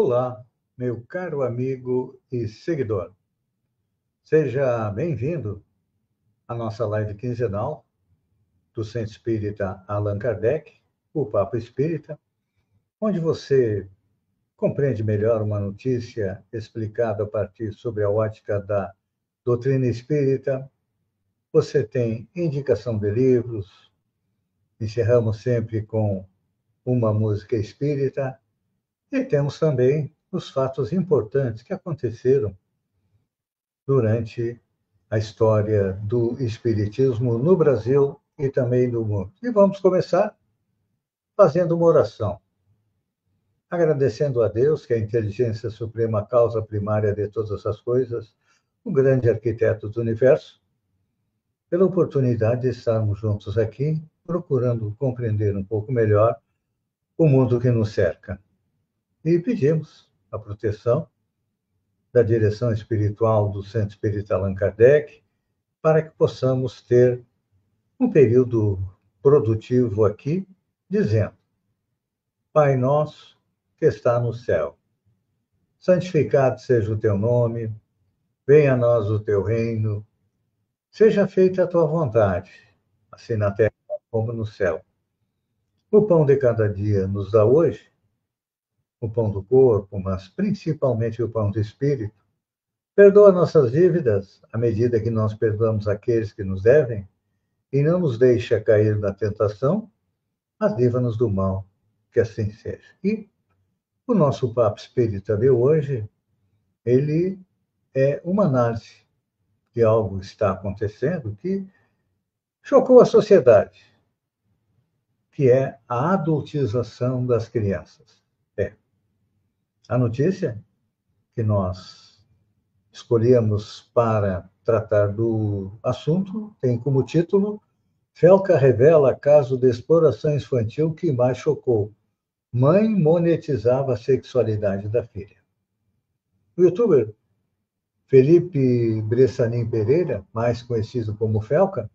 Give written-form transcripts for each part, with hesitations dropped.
Olá, meu caro amigo e seguidor. Seja bem-vindo à nossa live quinzenal do Centro Espírita Allan Kardec, o Papo Espírita, onde você compreende melhor uma notícia explicada a partir sobre a ótica da doutrina espírita. Você tem indicação de livros, encerramos sempre com uma música espírita e temos também os fatos importantes que aconteceram durante a história do espiritismo no Brasil e também no mundo. E vamos começar fazendo uma oração, agradecendo a Deus, que é a inteligência suprema, a causa primária de todas as coisas, o grande arquiteto do universo, pela oportunidade de estarmos juntos aqui, procurando compreender um pouco melhor o mundo que nos cerca. E pedimos a proteção da direção espiritual do Centro Espírita Allan Kardec, para que possamos ter um período produtivo aqui, dizendo: Pai nosso que está no céu, santificado seja o teu nome, venha a nós o teu reino, seja feita a tua vontade, assim na terra como no céu. O pão de cada dia nos dá hoje, o pão do corpo, mas principalmente o pão do espírito. Perdoa nossas dívidas, à medida que nós perdoamos aqueles que nos devem, e não nos deixa cair na tentação, mas livra-nos do mal, que assim seja. E o nosso Papo Espírita de hoje, ele é uma análise de algo que está acontecendo que chocou a sociedade, que é a adultização das crianças. A notícia que nós escolhemos para tratar do assunto tem como título: Felca revela caso de exploração infantil que mais chocou. Mãe monetizava a sexualidade da filha. O youtuber Felipe Bressanin Pereira, mais conhecido como Felca,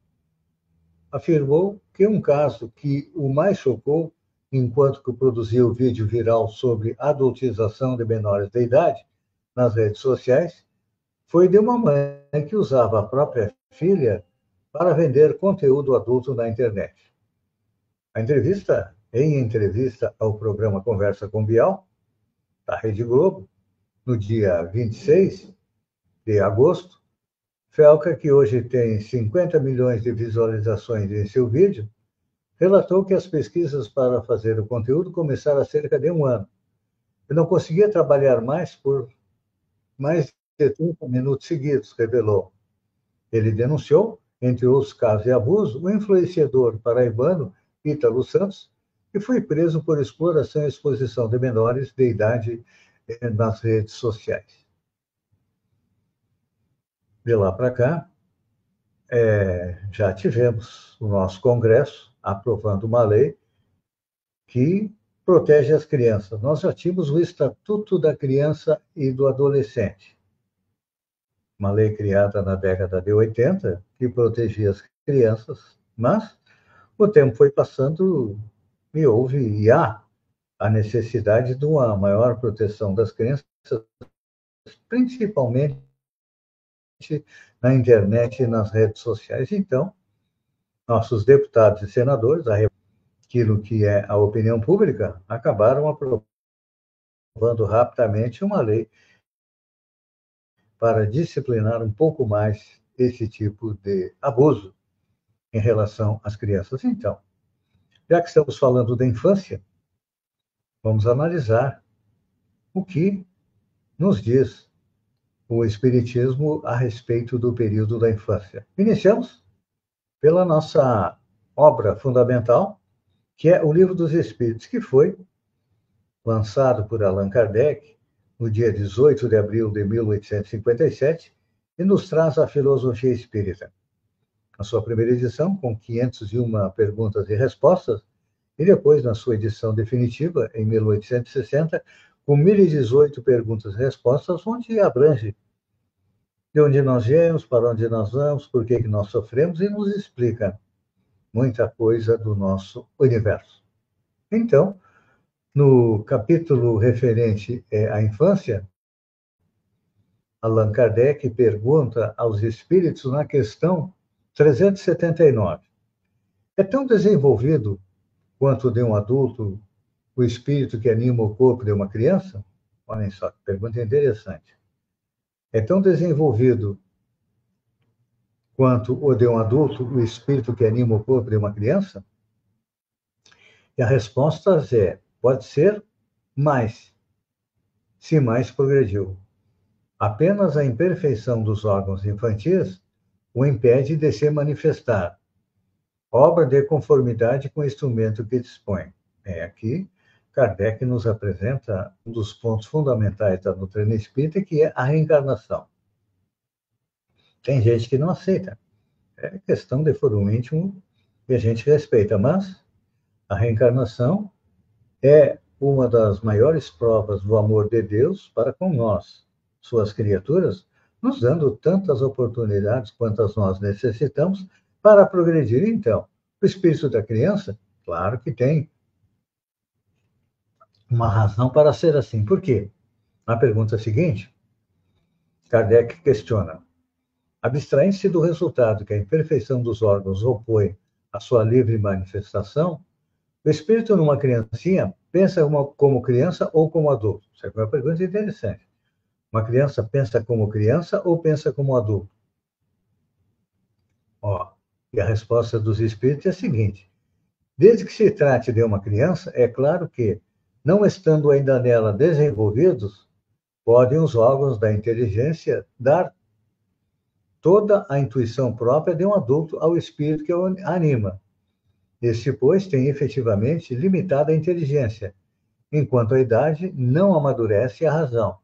afirmou que um caso que o mais chocou, enquanto que produziu o vídeo viral sobre adultização de menores de idade nas redes sociais, foi de uma mãe que usava a própria filha para vender conteúdo adulto na internet. Em entrevista ao programa Conversa com Bial, da Rede Globo, no dia 26 de agosto, Felca, que hoje tem 50 milhões de visualizações em seu vídeo, relatou que as pesquisas para fazer o conteúdo começaram há cerca de um ano. Eu não conseguia trabalhar mais por mais de 30 minutos seguidos, revelou. Ele denunciou, entre outros casos de abuso, o influenciador paraibano Ítalo Santos, que foi preso por exploração e exposição de menores de idade nas redes sociais. De lá para cá, já tivemos o nosso Congresso aprovando uma lei que protege as crianças. Nós já tínhamos o Estatuto da Criança e do Adolescente, uma lei criada na década de 80, que protegia as crianças, mas o tempo foi passando e há a necessidade de uma maior proteção das crianças, principalmente na internet e nas redes sociais. Então, nossos deputados e senadores, aquilo que é a opinião pública, acabaram aprovando rapidamente uma lei para disciplinar um pouco mais esse tipo de abuso em relação às crianças. Então, já que estamos falando da infância, vamos analisar o que nos diz o Espiritismo a respeito do período da infância. Iniciamos pela nossa obra fundamental, que é o Livro dos Espíritos, que foi lançado por Allan Kardec no dia 18 de abril de 1857 e nos traz a filosofia espírita. Na sua primeira edição, com 501 perguntas e respostas, e depois, na sua edição definitiva, em 1860, com 1.018 perguntas e respostas, onde abrange de onde nós viemos, para onde nós vamos, por que nós sofremos, e nos explica muita coisa do nosso universo. Então, No capítulo referente à infância, Allan Kardec pergunta aos espíritos na questão 379. É tão desenvolvido quanto de um adulto o espírito que anima o corpo de uma criança? Olhem só, que pergunta interessante. É tão desenvolvido quanto o de um adulto o espírito que anima o corpo de uma criança? E a resposta é: pode ser mais, se mais progrediu. Apenas a imperfeição dos órgãos infantis o impede de se manifestar, obra de conformidade com o instrumento que dispõe. Aqui, Kardec nos apresenta um dos pontos fundamentais da doutrina espírita, que é a reencarnação. Tem gente que não aceita. É questão de foro íntimo e a gente respeita, mas a reencarnação é uma das maiores provas do amor de Deus para com nós, suas criaturas, nos dando tantas oportunidades quantas nós necessitamos para progredir. Então, o espírito da criança, claro que tem uma razão para ser assim. Por quê? Na pergunta seguinte, Kardec questiona: abstraindo-se do resultado que a imperfeição dos órgãos opõe à sua livre manifestação, o espírito numa criancinha pensa como criança ou como adulto? Essa é uma pergunta interessante. Uma criança pensa como criança ou pensa como adulto? Ó, e a resposta dos espíritos é a seguinte: desde que se trate de uma criança, é claro que, não estando ainda nela desenvolvidos, podem os órgãos da inteligência dar toda a intuição própria de um adulto ao espírito que o anima. Este, pois, tem efetivamente limitada inteligência, enquanto a idade não amadurece a razão.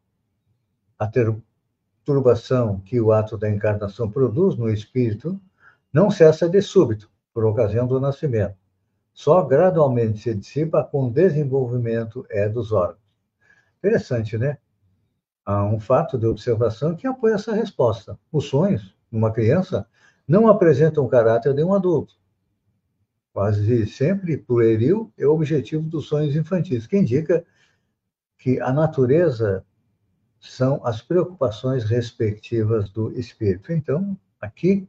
A perturbação que o ato da encarnação produz no espírito não cessa de súbito, por ocasião do nascimento. Só gradualmente se dissipa com o desenvolvimento dos órgãos. Interessante, né? Há um fato de observação que apoia essa resposta. Os sonhos, numa criança, não apresentam o caráter de um adulto. Quase sempre, pueril é o objetivo dos sonhos infantis, que indica que a natureza são as preocupações respectivas do espírito. Então, aqui,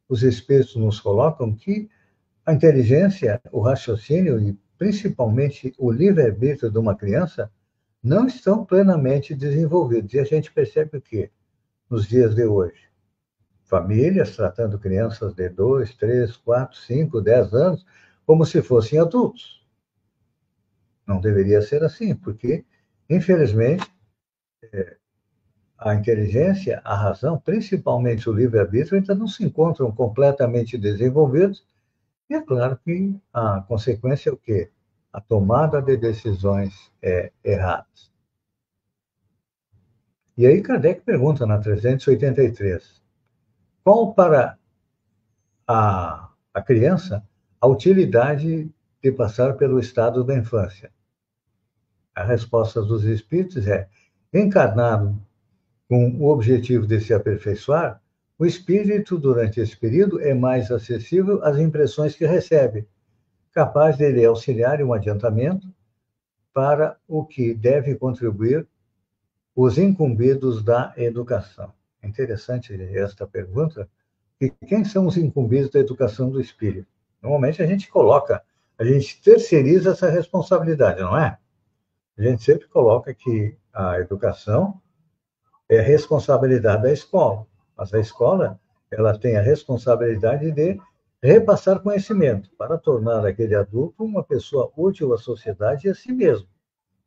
os espíritos nos colocam que a inteligência, o raciocínio e principalmente o livre-arbítrio de uma criança não estão plenamente desenvolvidos. E a gente percebe o quê? Nos dias de hoje, famílias tratando crianças de 2, 3, 4, 5, 10 anos como se fossem adultos. Não deveria ser assim, porque, infelizmente, a inteligência, a razão, principalmente o livre-arbítrio, ainda não se encontram completamente desenvolvidos. E é claro que a consequência é o quê? A tomada de decisões erradas. E aí Kardec pergunta na 383, qual para a criança a utilidade de passar pelo estado da infância? A resposta dos espíritos é: encarnado com o objetivo de se aperfeiçoar, o espírito, durante esse período, é mais acessível às impressões que recebe, capaz de lhe auxiliar em um adiantamento para o que deve contribuir os incumbidos da educação. É interessante esta pergunta. E quem são os incumbidos da educação do espírito? Normalmente a gente terceiriza essa responsabilidade, não é? A gente sempre coloca que a educação é responsabilidade da escola, mas a escola ela tem a responsabilidade de repassar conhecimento para tornar aquele adulto uma pessoa útil à sociedade e a si mesmo.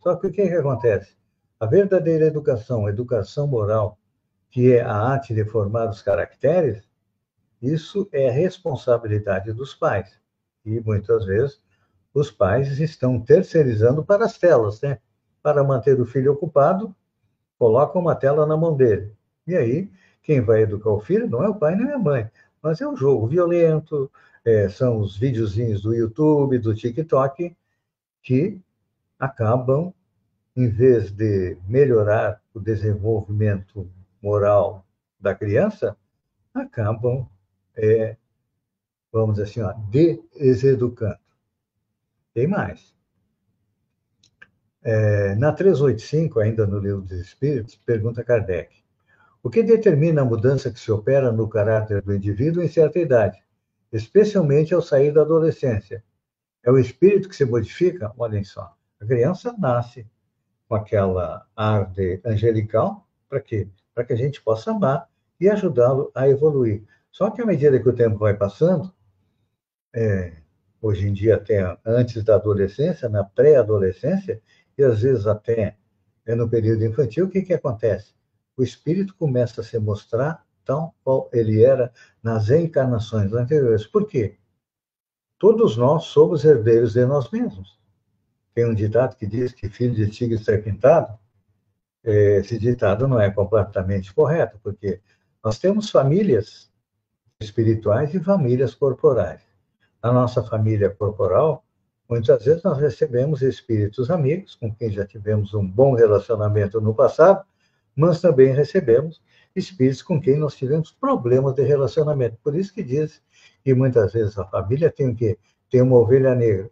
Só que o que acontece? A verdadeira educação, a educação moral, que é a arte de formar os caracteres, isso é responsabilidade dos pais. E muitas vezes os pais estão terceirizando para as telas, né? Para manter o filho ocupado, colocam uma tela na mão dele. E aí, quem vai educar o filho não é o pai nem a mãe, mas é um jogo violento, são os videozinhos do YouTube, do TikTok, que acabam, em vez de melhorar o desenvolvimento moral da criança, acabam, vamos dizer assim, deseducando. Tem mais. Na 385, ainda no Livro dos Espíritos, pergunta Kardec: o que determina a mudança que se opera no caráter do indivíduo em certa idade, especialmente ao sair da adolescência? É o espírito que se modifica? Olhem só, a criança nasce com aquela ar de angelical, para quê? Para que a gente possa amar e ajudá-lo a evoluir. Só que à medida que o tempo vai passando, hoje em dia até antes da adolescência, na pré-adolescência, e às vezes até no período infantil, o que acontece? O espírito começa a se mostrar tal qual ele era nas encarnações anteriores. Por quê? Todos nós somos herdeiros de nós mesmos. Tem um ditado que diz que filho de tigre está pintado. Esse ditado não é completamente correto, porque nós temos famílias espirituais e famílias corporais. Na nossa família corporal, muitas vezes nós recebemos espíritos amigos, com quem já tivemos um bom relacionamento no passado, mas também recebemos espíritos com quem nós tivemos problemas de relacionamento. Por isso que diz que muitas vezes a família tem o quê? Tem uma ovelha negra.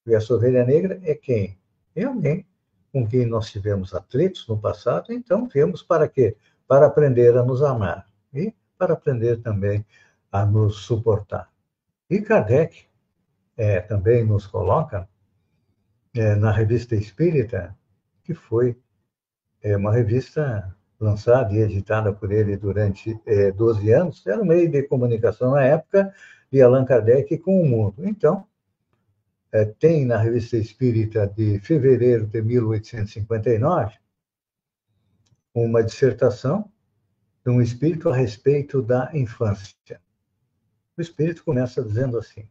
E essa ovelha negra é quem? É alguém com quem nós tivemos atritos no passado, então viemos para quê? Para aprender a nos amar e para aprender também a nos suportar. E Kardec também nos coloca na Revista Espírita, que foi uma revista lançada e editada por ele durante 12 anos, era um meio de comunicação na época de Allan Kardec com o mundo. Então, tem na Revista Espírita de fevereiro de 1859 uma dissertação de um espírito a respeito da infância. O espírito começa dizendo assim: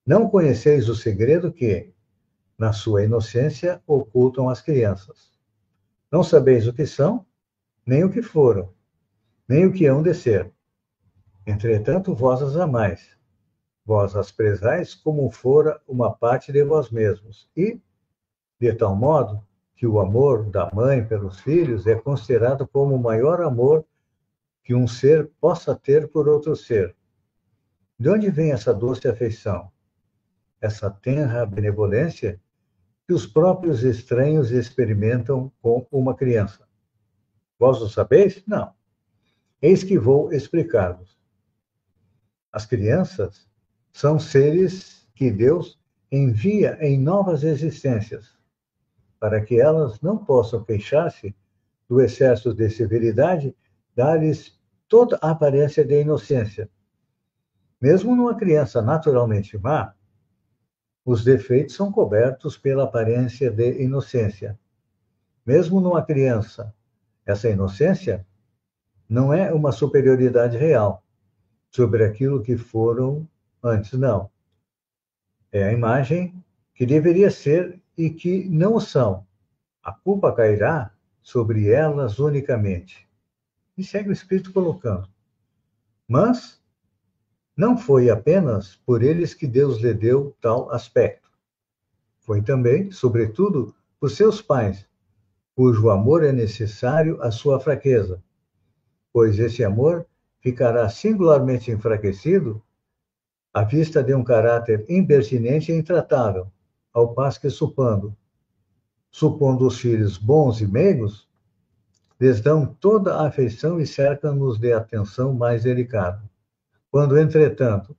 não conheceis o segredo que, na sua inocência, ocultam as crianças. Não sabeis o que são, nem o que foram, nem o que hão de ser. Entretanto, vós as amais. Vós as prezais como fora uma parte de vós mesmos. E, de tal modo, que o amor da mãe pelos filhos é considerado como o maior amor que um ser possa ter por outro ser. De onde vem essa doce afeição? Essa tenra benevolência que os próprios estranhos experimentam com uma criança. Vós o sabeis? Não. Eis que vou explicar-vos. As crianças são seres que Deus envia em novas existências, para que elas não possam queixar-se do excesso de severidade, dá-lhes toda a aparência de inocência. Mesmo numa criança naturalmente má, os defeitos são cobertos pela aparência de inocência. Mesmo numa criança, essa inocência não é uma superioridade real sobre aquilo que foram antes, não. É a imagem que deveria ser e que não são. A culpa cairá sobre elas unicamente. E segue o Espírito colocando. Mas não foi apenas por eles que Deus lhe deu tal aspecto. Foi também, sobretudo, por seus pais, cujo amor é necessário à sua fraqueza, pois esse amor ficará singularmente enfraquecido à vista de um caráter impertinente e intratável, ao passo que supondo os filhos bons e meigos, lhes dão toda a afeição e cercam-nos de atenção mais delicada. Quando, entretanto,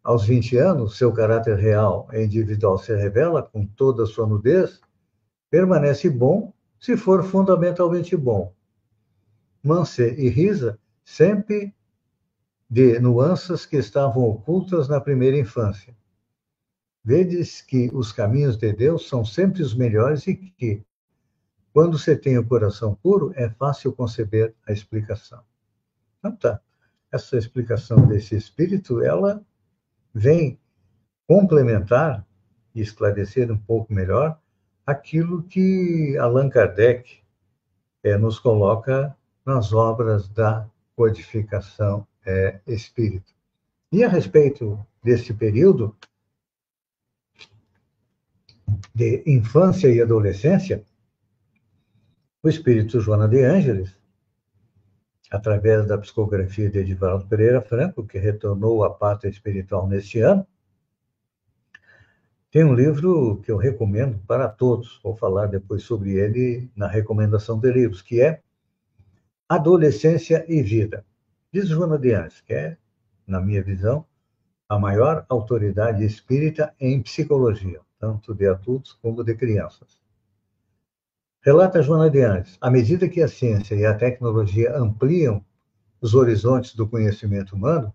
aos 20 anos, seu caráter real e individual se revela com toda a sua nudez, permanece bom se for fundamentalmente bom. Manse e risa sempre de nuances que estavam ocultas na primeira infância. Vedes que os caminhos de Deus são sempre os melhores e que, quando se tem o coração puro, é fácil conceber a explicação. Então tá, essa explicação desse espírito, ela vem complementar e esclarecer um pouco melhor aquilo que Allan Kardec nos coloca nas obras da codificação espírita. E a respeito desse período de infância e adolescência, o espírito Joana de Ângeles, através da psicografia de Edivaldo Pereira Franco, que retornou à pátria espiritual neste ano, Tem um livro que eu recomendo para todos, vou falar depois sobre ele na recomendação de livros, que é Adolescência e Vida, diz Joana de Anjos, que é, na minha visão, a maior autoridade espírita em psicologia, tanto de adultos como de crianças. Relata Joana de Anjos, à medida que a ciência e a tecnologia ampliam os horizontes do conhecimento humano,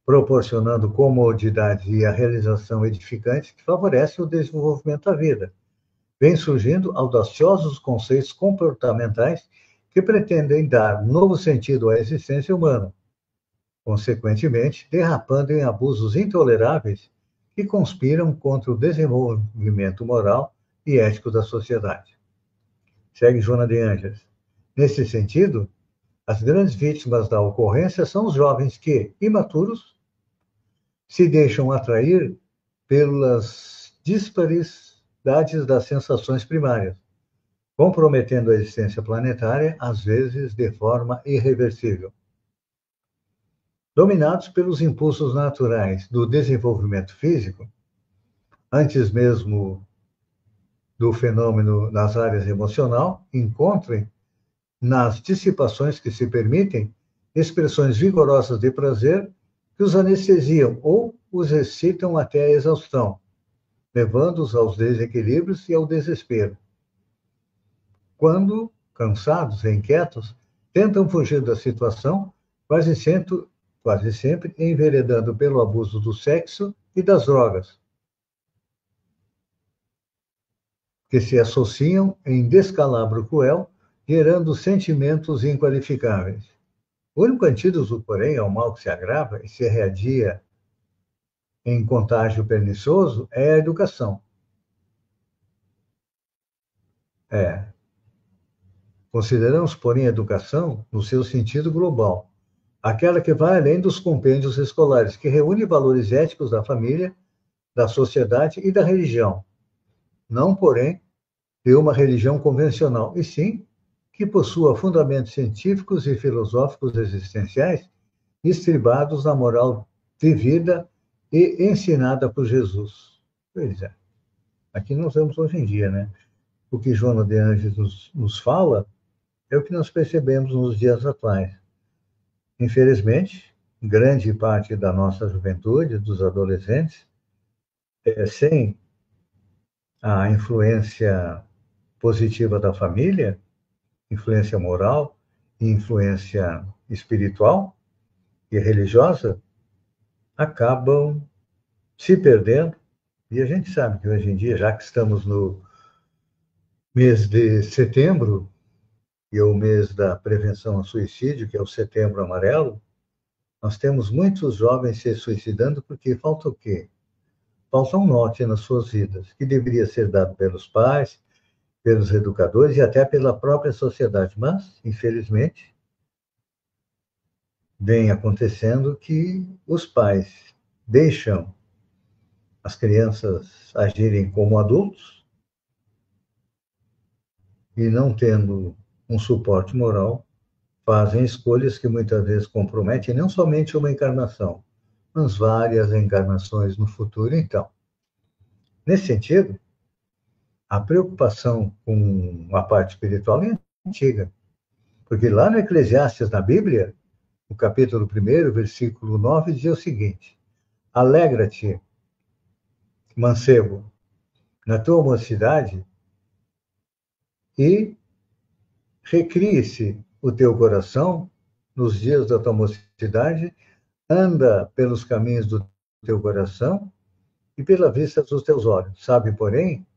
proporcionando comodidade e a realização edificante que favorece o desenvolvimento da vida, vem surgindo audaciosos conceitos comportamentais que pretendem dar novo sentido à existência humana, consequentemente, derrapando em abusos intoleráveis que conspiram contra o desenvolvimento moral e ético da sociedade. Segue Joana de Ângeles. Nesse sentido, as grandes vítimas da ocorrência são os jovens que, imaturos, se deixam atrair pelas disparidades das sensações primárias, comprometendo a existência planetária, às vezes de forma irreversível. Dominados pelos impulsos naturais do desenvolvimento físico, antes mesmo do fenômeno nas áreas emocional, encontrem nas dissipações que se permitem expressões vigorosas de prazer que os anestesiam ou os excitam até a exaustão, levando-os aos desequilíbrios e ao desespero. Quando, cansados e inquietos, tentam fugir da situação, quase sempre enveredando pelo abuso do sexo e das drogas, que se associam em descalabro cruel, gerando sentimentos inqualificáveis. O único antídoto, porém, ao mal que se agrava e se readia em contágio pernicioso é a educação. Consideramos, porém, a educação no seu sentido global, aquela que vai além dos compêndios escolares, que reúne valores éticos da família, da sociedade e da religião. Não, porém, de uma religião convencional, e sim que possua fundamentos científicos e filosóficos existenciais estribados na moral vivida e ensinada por Jesus. Pois é. Aqui nós vemos hoje em dia, né? O que Joana de Ângeles nos fala é o que nós percebemos nos dias atuais. Infelizmente, grande parte da nossa juventude, dos adolescentes, sem a influência positiva da família, influência moral e influência espiritual e religiosa, acabam se perdendo. E a gente sabe que hoje em dia, já que estamos no mês de setembro, e é o mês da prevenção ao suicídio, que é o Setembro Amarelo, nós temos muitos jovens se suicidando porque falta o quê? Falta um norte nas suas vidas, que deveria ser dado pelos pais, pelos educadores e até pela própria sociedade. Mas, infelizmente, vem acontecendo que os pais deixam as crianças agirem como adultos e, não tendo um suporte moral, fazem escolhas que muitas vezes comprometem não somente uma encarnação, mas várias encarnações no futuro. Então, nesse sentido, a preocupação com a parte espiritual é antiga, porque lá no Eclesiastes, na Bíblia, no capítulo 1, versículo 9, diz o seguinte: alegra-te, mancebo, na tua mocidade, e recrie-se o teu coração nos dias da tua mocidade, anda pelos caminhos do teu coração e pela vista dos teus olhos. Sabe, porém,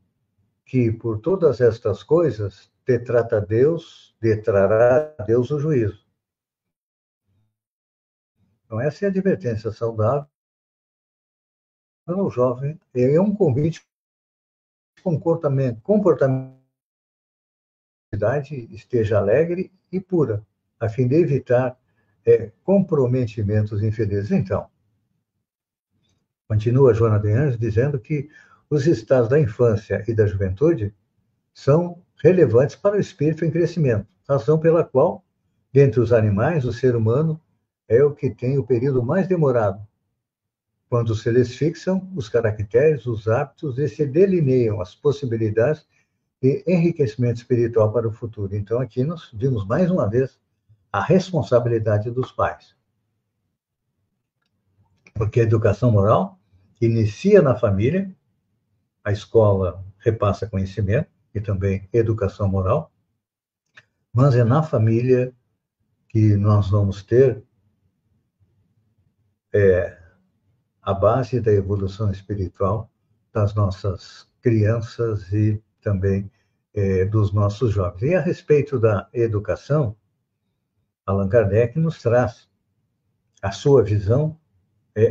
que por todas estas coisas trará Deus o juízo. Então, essa é a advertência saudável ao jovem, é um convite comportamental esteja alegre e pura, a fim de evitar comprometimentos infelizes. Então, continua Joana de Anjos dizendo que os estados da infância e da juventude são relevantes para o espírito em crescimento, razão pela qual, dentre os animais, o ser humano é o que tem o período mais demorado, quando se eles fixam os caracteres, os hábitos e se delineiam as possibilidades de enriquecimento espiritual para o futuro. Então, aqui nós vimos mais uma vez a responsabilidade dos pais. Porque a educação moral inicia na família, a escola repassa conhecimento e também educação moral, mas é na família que nós vamos ter a base da evolução espiritual das nossas crianças e também dos nossos jovens. E a respeito da educação, Allan Kardec nos traz a sua visão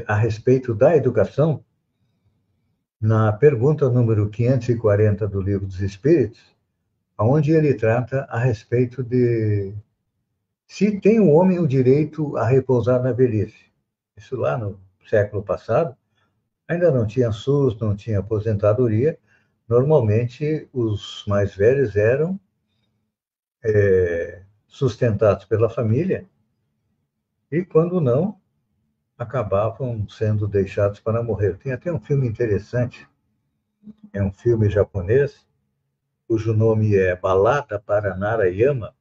a respeito da educação na pergunta número 540 do Livro dos Espíritos, onde ele trata a respeito de se tem o homem o direito a repousar na velhice. Isso lá no século passado, ainda não tinha SUS, não tinha aposentadoria. Normalmente, os mais velhos eram sustentados pela família e, quando não, acabavam sendo deixados para morrer. Tem até um filme interessante, é um filme japonês, cujo nome é Balada para Narayama.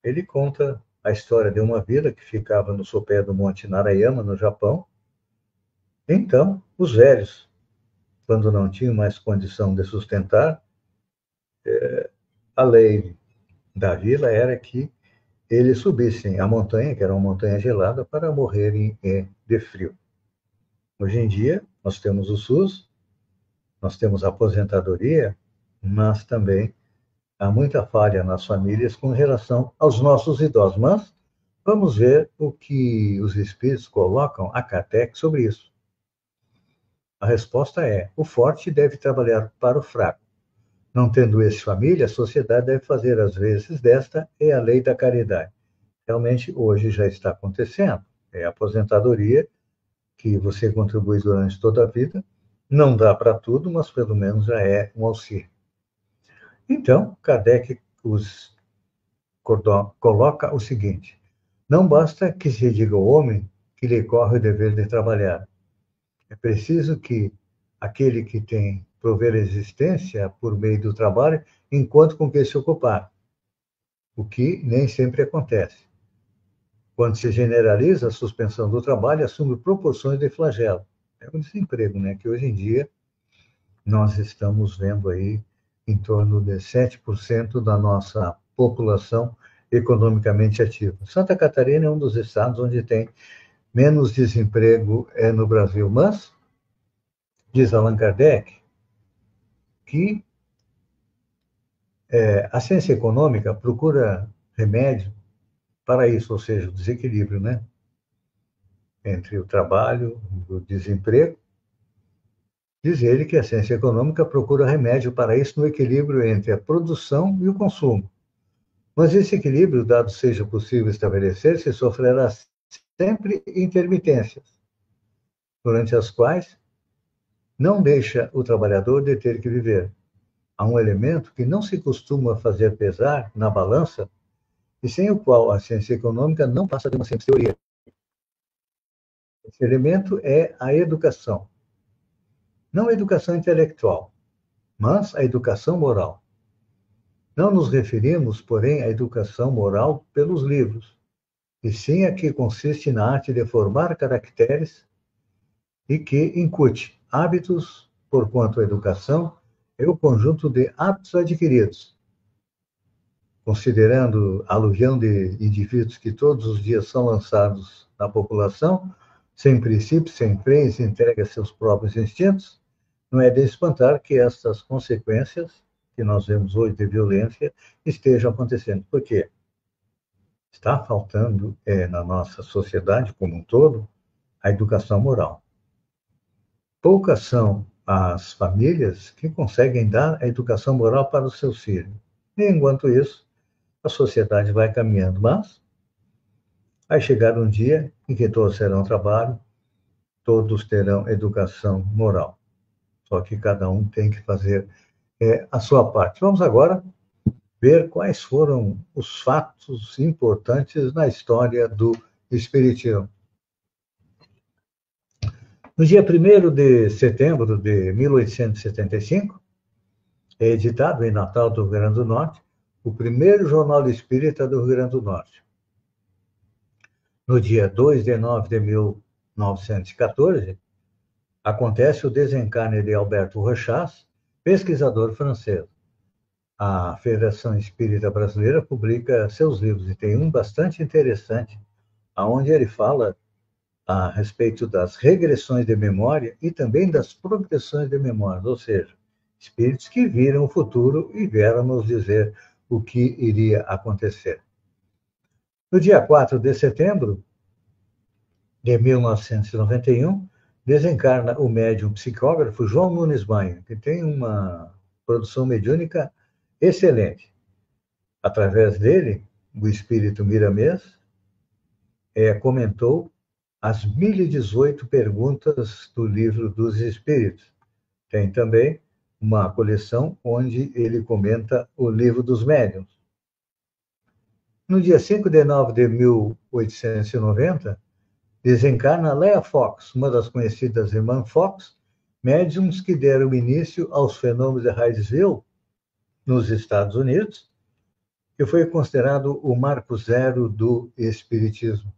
Ele conta a história de uma vila que ficava no sopé do Monte Narayama, no Japão. Então, os velhos, quando não tinham mais condição de sustentar, a lei da vila era que eles subissem a montanha, que era uma montanha gelada, para morrerem de frio. Hoje em dia, nós temos o SUS, nós temos a aposentadoria, mas também há muita falha nas famílias com relação aos nossos idosos. Mas vamos ver o que os espíritos colocam a Kardec sobre isso. A resposta é: o forte deve trabalhar para o fraco. Não tendo esse família, a sociedade deve fazer as vezes desta é a lei da caridade. Realmente, hoje já está acontecendo. É a aposentadoria que você contribui durante toda a vida. Não dá para tudo, mas pelo menos já é um auxílio. Então, Kardec coloca o seguinte: não basta que se diga ao homem que lhe corre o dever de trabalhar. É preciso que aquele que tem prover a existência por meio do trabalho enquanto com que se ocupar, o que nem sempre acontece. Quando se generaliza, a suspensão do trabalho assume proporções de flagelo. É o desemprego, né? Que hoje em dia nós estamos vendo aí em torno de 7% da nossa população economicamente ativa. Santa Catarina é um dos estados onde tem menos desemprego no Brasil, mas diz Allan Kardec que a ciência econômica procura remédio para isso, ou seja, o desequilíbrio, né? Entre o trabalho e o desemprego. Diz ele que a ciência econômica procura remédio para isso no equilíbrio entre a produção e o consumo. Mas esse equilíbrio, dado seja possível estabelecer-se, sofrerá sempre intermitências, durante as quais não deixa o trabalhador de ter que viver. Há um elemento que não se costuma fazer pesar na balança e sem o qual a ciência econômica não passa de uma simples teoria. Esse elemento é a educação. Não a educação intelectual, mas a educação moral. Não nos referimos, porém, à educação moral pelos livros, e sim a que consiste na arte de formar caracteres e que incute hábitos, porquanto a educação é o conjunto de hábitos adquiridos. Considerando a aluvião de indivíduos que todos os dias são lançados na população, sem princípios, sem freios, entregue a seus próprios instintos, não é de espantar que essas consequências que nós vemos hoje de violência estejam acontecendo. Por quê? Está faltando na nossa sociedade como um todo a educação moral. Poucas são as famílias que conseguem dar a educação moral para os seus filhos. E, enquanto isso, a sociedade vai caminhando. Mas vai chegar um dia em que todos terão trabalho, todos terão educação moral. Só que cada um tem que fazer a sua parte. Vamos agora ver quais foram os fatos importantes na história do Espiritismo. No dia 1º de setembro de 1875, é editado em Natal do Rio Grande do Norte o primeiro jornal espírita do Rio Grande do Norte. No dia 2 de nove de 1914, acontece o desencarne de Alberto Rochas, pesquisador francês. A Federação Espírita Brasileira publica seus livros, e tem um bastante interessante, onde ele fala a respeito das regressões de memória e também das progressões de memória, ou seja, espíritos que viram o futuro e vieram nos dizer o que iria acontecer. No dia 4 de setembro de 1991, desencarna o médium psicógrafo João Nunes Maia, que tem uma produção mediúnica excelente. Através dele, o espírito Miramês comentou as 1018 perguntas do Livro dos Espíritos. Tem também uma coleção onde ele comenta o Livro dos Médiuns. No dia 5 de nove de 1890, desencarna Leah Fox, uma das conhecidas irmãs Fox, médiums que deram início aos fenômenos de Hydesville, nos Estados Unidos, que foi considerado o marco zero do Espiritismo.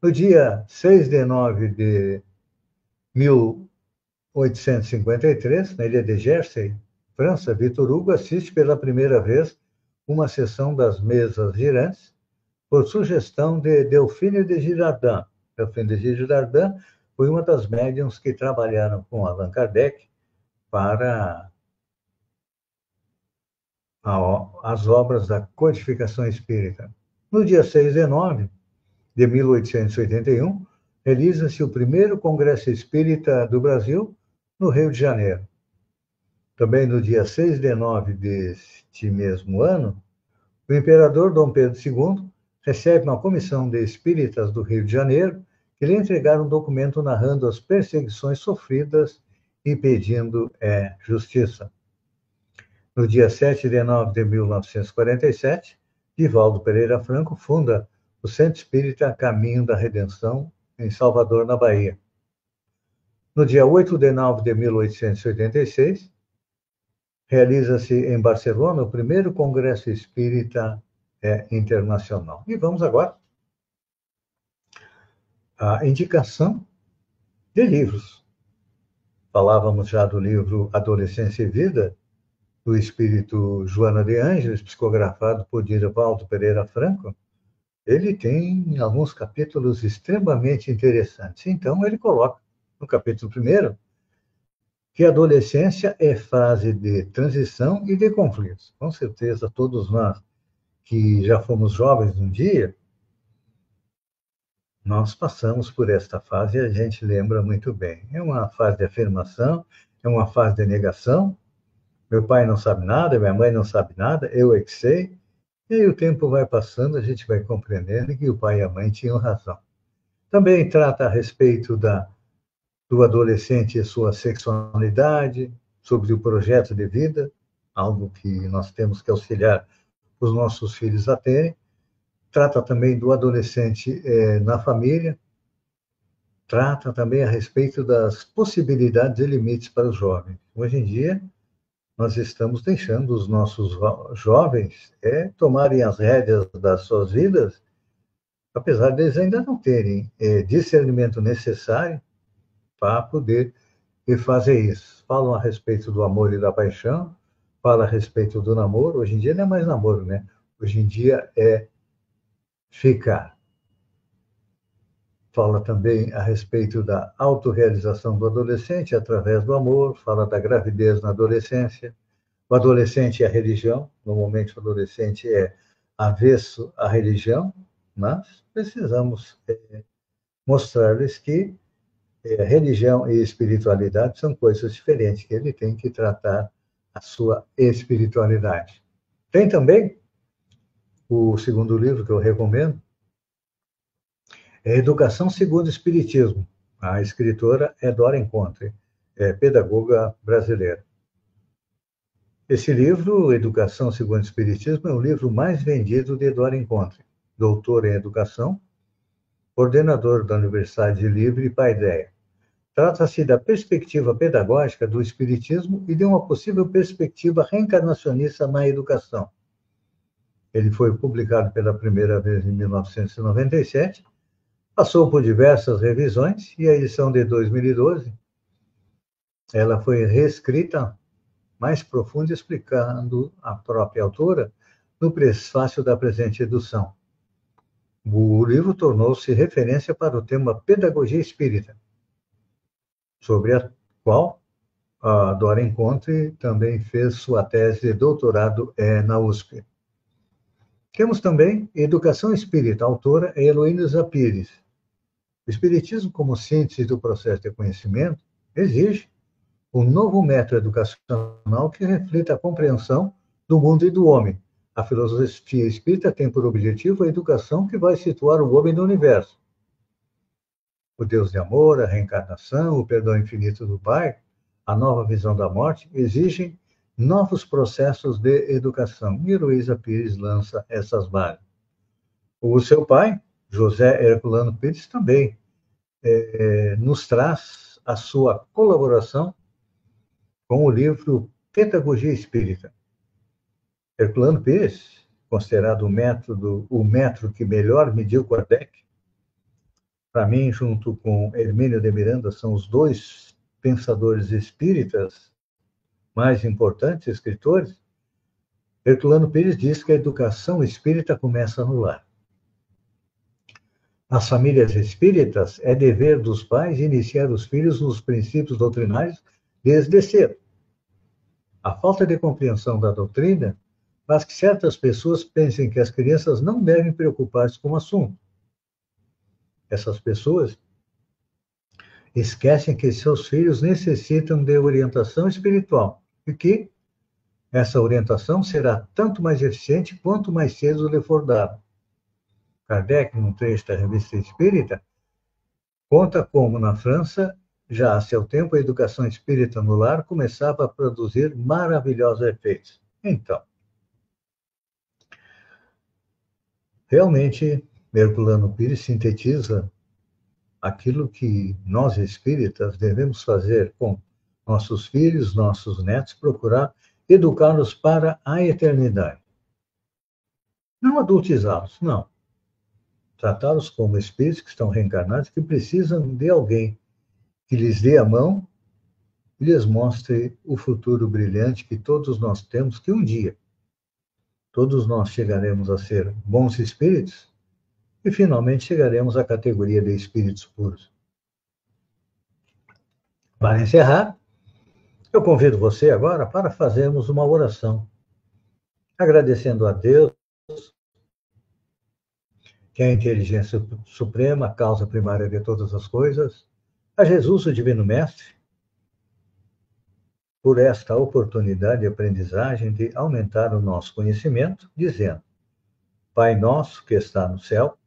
No dia 6 de nove de 1853, na ilha de Jersey, França, Victor Hugo assiste pela primeira vez uma sessão das mesas girantes por sugestão de Delphine de Girardin. Delphine de Girardin foi uma das médiums que trabalharam com Allan Kardec para as obras da codificação espírita. No dia 6 de nove de 1881, realiza-se o primeiro Congresso Espírita do Brasil, no Rio de Janeiro. Também no dia 6 de nove deste mesmo ano, o imperador Dom Pedro II recebe uma comissão de espíritas do Rio de Janeiro que lhe entregaram um documento narrando as perseguições sofridas e pedindo justiça. No dia 7 de nove de 1947, Divaldo Pereira Franco funda o Centro Espírita Caminho da Redenção, em Salvador, na Bahia. No dia 8 de nove de 1886, realiza-se em Barcelona o primeiro Congresso Espírita Internacional. E vamos agora à indicação de livros. Falávamos já do livro Adolescência e Vida, do espírito Joana de Ângeles, psicografado por Divaldo Pereira Franco. Ele tem alguns capítulos extremamente interessantes. Então, ele coloca no capítulo 1º que a adolescência é fase de transição e de conflitos. Com certeza, todos nós que já fomos jovens um dia, nós passamos por esta fase e a gente lembra muito bem. É uma fase de afirmação, é uma fase de negação. Meu pai não sabe nada, minha mãe não sabe nada, eu é que sei. E aí o tempo vai passando, a gente vai compreendendo que o pai e a mãe tinham razão. Também trata a respeito do adolescente e sua sexualidade, sobre o projeto de vida, algo que nós temos que auxiliar os nossos filhos a terem. Trata também do adolescente na família. Trata também a respeito das possibilidades e limites para os jovens. Hoje em dia, nós estamos deixando os nossos jovens tomarem as rédeas das suas vidas, apesar de eles ainda não terem discernimento necessário para poder fazer isso. Falam a respeito do amor e da paixão, falam a respeito do namoro. Hoje em dia não é mais namoro, né? Hoje em dia é ficar. Fala também a respeito da autorrealização do adolescente através do amor, fala da gravidez na adolescência. O adolescente é a religião, normalmente o adolescente é avesso à religião, mas precisamos mostrar-lhes que religião e espiritualidade são coisas diferentes, que ele tem que tratar a sua espiritualidade. Tem também o segundo livro que eu recomendo, é Educação segundo o Espiritismo. A escritora é Dora Encontre, pedagoga brasileira. Esse livro, Educação segundo o Espiritismo, é o livro mais vendido de Dora Encontre, doutora em educação, coordenador da Universidade Livre e Paideia. Trata-se da perspectiva pedagógica do Espiritismo e de uma possível perspectiva reencarnacionista na educação. Ele foi publicado pela primeira vez em 1997, passou por diversas revisões e a edição de 2012 ela foi reescrita mais profunda, explicando a própria autora no prefácio da presente edição. O livro tornou-se referência para o tema pedagogia espírita, sobre a qual a Dora Encontre também fez sua tese de doutorado na USP. Temos também Educação Espírita, a autora é Heloísa Pires. O Espiritismo, como síntese do processo de conhecimento, exige um novo método educacional que reflita a compreensão do mundo e do homem. A filosofia espírita tem por objetivo a educação que vai situar o homem no universo. O Deus de amor, a reencarnação, o perdão infinito do Pai, a nova visão da morte, exigem novos processos de educação. E Heloísa Pires lança essas bases. O seu pai, José Herculano Pires, também nos traz a sua colaboração com o livro Pedagogia Espírita. Herculano Pires, considerado o método que melhor mediu Kardec, para mim, junto com Hermínio de Miranda, são os dois pensadores espíritas mais importantes, escritores. Herculano Pires diz que a educação espírita começa no lar. As famílias espíritas é dever dos pais iniciar os filhos nos princípios doutrinários desde cedo. A falta de compreensão da doutrina faz que certas pessoas pensem que as crianças não devem preocupar-se com o assunto. Essas pessoas esquecem que seus filhos necessitam de orientação espiritual e que essa orientação será tanto mais eficiente quanto mais cedo lhe for dada. Kardec, num trecho da Revista Espírita, conta como, na França, já a seu tempo, a educação espírita no lar começava a produzir maravilhosos efeitos. Então, realmente, Herculano Pires sintetiza aquilo que nós espíritas devemos fazer com nossos filhos, nossos netos, procurar educá-los para a eternidade. Não adultizá-los, não. Tratá-los como espíritos que estão reencarnados, que precisam de alguém que lhes dê a mão e lhes mostre o futuro brilhante que todos nós temos, que um dia todos nós chegaremos a ser bons espíritos e finalmente chegaremos à categoria de espíritos puros. Para encerrar, eu convido você agora para fazermos uma oração, agradecendo a Deus, que é a inteligência suprema, a causa primária de todas as coisas, a Jesus, o Divino Mestre, por esta oportunidade de aprendizagem de aumentar o nosso conhecimento, dizendo: Pai nosso que está no céu,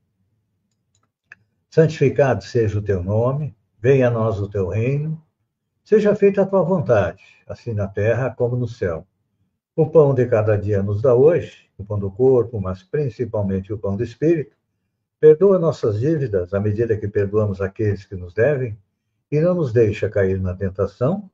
santificado seja o teu nome, venha a nós o teu reino, seja feita a tua vontade, assim na terra como no céu. O pão de cada dia nos dá hoje, o pão do corpo, mas principalmente o pão do espírito. Perdoa nossas dívidas à medida que perdoamos aqueles que nos devem, e não nos deixa cair na tentação,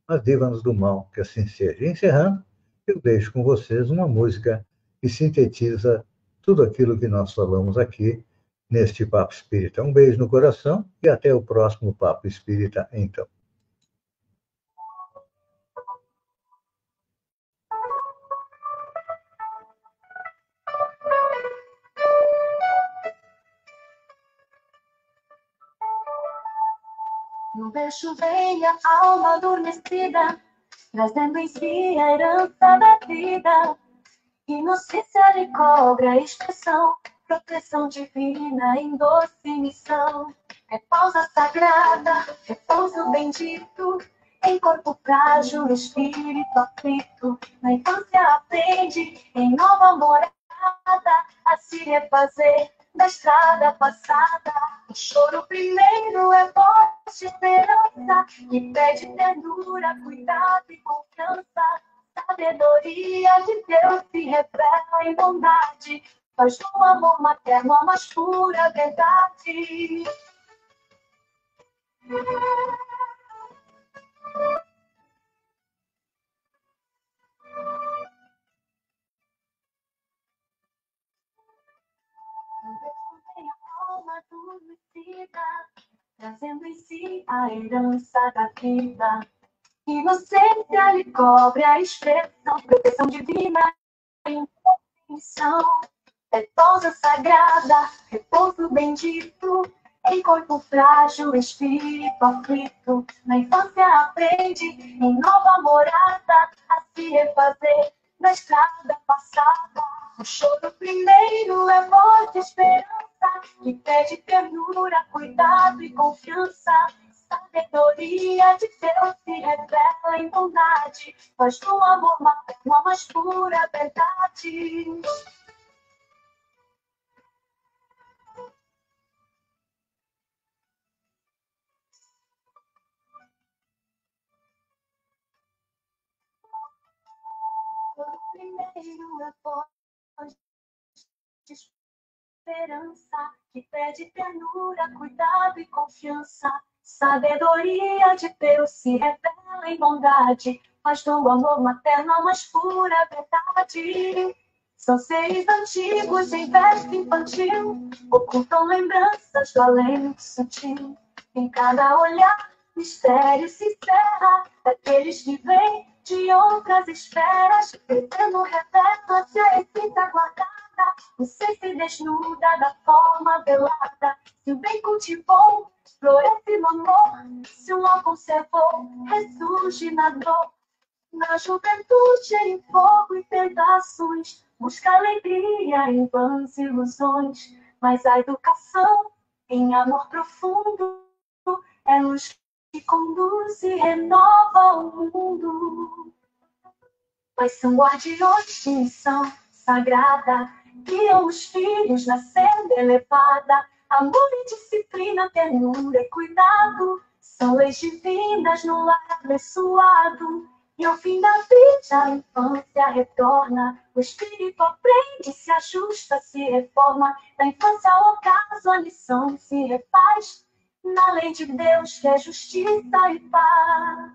mas livra-nos do mal, que assim seja. Encerrando, eu deixo com vocês uma música que sintetiza tudo aquilo que nós falamos aqui neste Papo Espírita. Um beijo no coração e até o próximo Papo Espírita, então. No beijo vem a alma adormecida, trazendo em si a herança da vida. Inocência de cobra, expressão, proteção divina em doce missão. É pausa sagrada, repouso bendito, em corpo frágil, espírito aflito. Na infância aprende, em nova morada, a se refazer da estrada passada. O choro primeiro é voz de esperança, que pede ternura, cuidado e confiança. Sabedoria de Deus se revela em bondade, faz do amor materno a mais pura verdade. adormecida, trazendo em si a herança da vida. Inocência lhe cobre a expressão, proteção divina, intenção. Repouso sagrada, repouso bendito, em corpo frágil, espírito aflito. Na infância aprende, em nova morada, a se refazer na estrada passada. O choro primeiro é voz de esperança, que pede ternura, cuidado e confiança. Sabedoria de Deus se revela em bondade, faz do amor materno a mais pura verdade. O primeiro é voz de esperança, que pede ternura, cuidado e confiança. Sabedoria de Deus se revela em bondade, faz do amor materno a mais pura verdade. São seres antigos em veste infantil, ocultam lembranças do além sutil. Em cada olhar, mistério se encerra, daqueles que vêm de outras esferas. Crescendo revela-se a essência guardada, você se desnuda da forma velada. Se o bem cultivou, floresce no amor. Se o mal conservou, ressurge na dor. Na juventude, em fogo e tentações, busca alegria em vãs ilusões. Mas a educação, em amor profundo, é luz que conduz e renova o mundo. Mas são guardiões de missão sagrada, guiam os filhos na senda elevada. Amor e disciplina, ternura e cuidado, são leis divinas no lar abençoado. E ao fim da vida, a infância retorna, o espírito aprende, se ajusta, se reforma. Da infância ao ocaso, a lição se refaz, na lei de Deus que é justiça e paz.